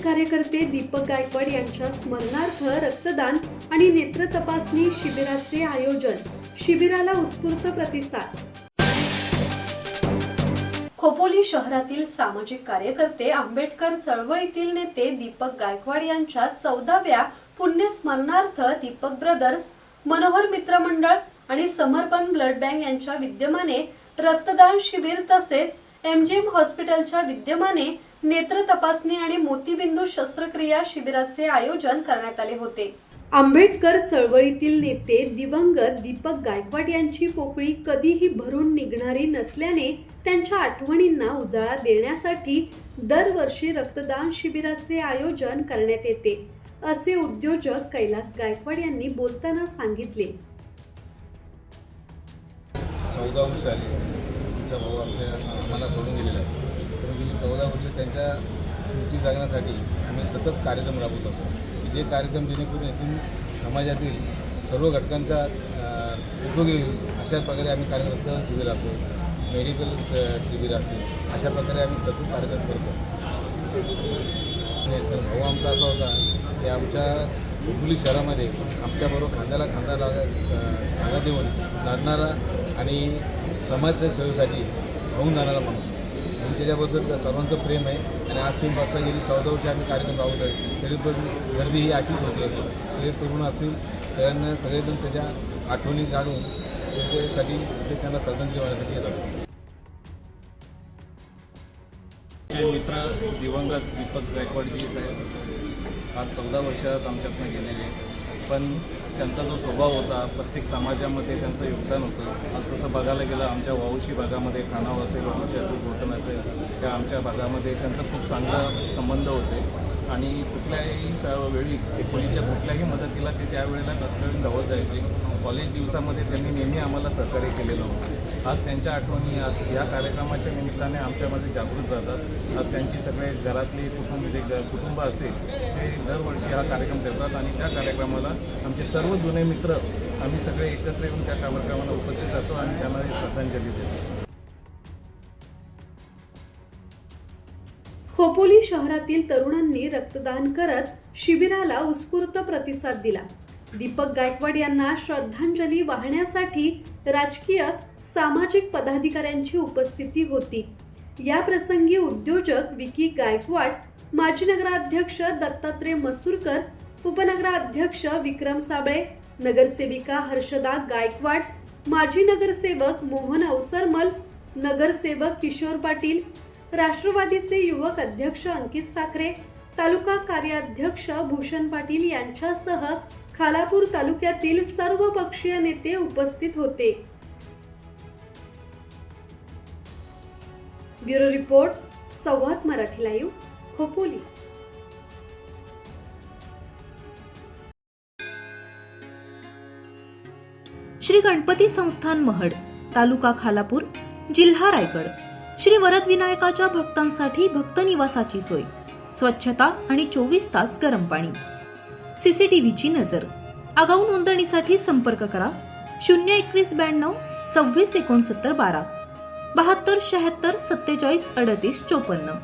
कार्यकर्ते दीपक गायकवाड यांच्या स्मरणार्थ रक्तदान आणि नेत्र तपासणी शिबिराचे आयोजन. शिबिराला उत्स्फूर्त प्रतिसाद. खोपोली शहरातील सामाजिक कार्यकर्ते, आंबेडकर चळवळीतील नेते दीपक गायकवाड यांच्या 14व्या पुण्यस्मरणार्थ दीपक ब्रदर्स, मनोहर मित्र मंडळ आणि समर्पण ब्लड बँक यांच्या विद्यमाने रक्तदान शिबिर तसेच एमजीएम हॉस्पिटलच्या विद्यमाने नेत्र तपासणी आणि मोतीबिंदू शस्त्रक्रिया शिबिराचे आयोजन करण्यात आले होते. आंबेडकर चळवळीतील नेते दिवंगत दीपक गायकवाड यांची पोकळी कधीही भरून निघणारी नसल्याने त्यांच्या आठवणींना उजाळा देण्यासाठी दरवर्षी रक्तदान शिबिराचे आयोजन करण्यात येते, असे उद्योजक कैलास गायकवाड यांनी बोलताना सांगितले. 14 वर्ष आली तुमचा भाऊ आम्हाला सोडून गेलेला आहे. तर गेली 14 वर्ष त्यांच्या स्मृती जागण्यासाठी आम्ही सतत कार्यक्रम राबवत असतो. जे कार्यक्रम जेणेकरून येथून समाजातील सर्व घटकांचा उपयोग येईल अशा प्रकारे आम्ही कार्यक्रम शिबिर असतो, मेडिकल शिबिर असते, अशा प्रकारे आम्ही सतत कार्यक्रम करतो. भाऊ आमचा असा होता की आमच्या खोपोली शहरामध्ये आमच्याबरोबर खांद्याला खांदा देऊन लढणारा आणि समाजच्या सेवेसाठी होऊन जाणारा माणूस. म्हणून त्याच्याबद्दल सर्वांचं प्रेम आहे. आणि आज 3 वाजता गेली 14 वर्ष आम्ही कार्यक्रम राबवत आहे. तरी पण गर्दी ही अशीच होती. सगळे तरुण असतील, सगळेजण त्याच्या आठवणी काढून त्याच्यासाठी त्यांना श्रद्धांजली वाहण्यासाठी येत असतात. मित्र दिवंगत दीपक गायकवाडजी साहेब आज 14 वर्षात आमच्यातनं गेलेले, पण त्यांचा जो स्वभाव होता, प्रत्येक समाजामध्ये त्यांचं योगदान होतं. आज तसं बघायला गेलं आमच्या वाऊशी भागामध्ये, खानाव असेल, वाऊशी असेल, गोटण असेल, त्या आमच्या भागामध्ये त्यांचा खूप चांगला संबंध होते. आणि कुठल्याही वेळी खोपोलीच्या कुठल्याही मदतीला ते त्यावेळेला तत्कालीन धावत जायचे. कॉलेज दिवसामध्ये त्यांनी नेहमी आम्हाला सहकार्य केलेलं होतं. आज त्यांच्या आठवणी आज या कार्यक्रमाच्या निमित्ताने आमच्यामध्ये जागृत राहतात. आज त्यांची सगळे घरातली कुटुंब असेल ते दरवर्षी हा कार्यक्रम करतात आणि त्या कार्यक्रमाला आमचे सर्व जुने मित्र आम्ही सगळे एकत्र येऊन त्या कार्यक्रमाला उपस्थित राहतो आणि त्यांना श्रद्धांजली देतो. खोपोली शहरातील तरुणांनी रक्तदान करत शिबिराला उत्स्फूर्त प्रतिसाद दिला. दीपक गायकवाड यांना श्रद्धांजली वाहण्यासाठी राजकीय, सामाजिक पदाधिकाऱ्यांची उपस्थिती होती. या प्रसंगी उद्योजक विकी गायकवाड, माजी नगराध्यक्ष दत्तात्रय मसूरकर, उपनगराध्यक्ष विक्रम साबळे, नगरसेविका हर्षदा गायकवाड, माजी नगरसेवक मोहन अवसरमल, नगरसेवक किशोर पाटील, राष्ट्रवादीचे युवक अध्यक्ष अंकित साखरे, तालुका कार्याध्यक्ष भूषण पाटील यांच्यासह खालापूर तालुक्यातील सर्व पक्षीय नेते उपस्थित होते. ब्युरो रिपोर्ट, संवाद मराठी लाईव्ह, खोपोली. श्री गणपती संस्थान महड, तालुका खालापूर, जिल्हा रायगड. श्री वरद विनायकाच्या भक्तांसाठी भक्त निवासाची सोय, स्वच्छता आणि 24 तास गरम पाणी. सीसीटीव्हीची नजर. आगाऊ नोंदणीसाठी संपर्क करा 02192 26 69 12 72 76 47 38 54.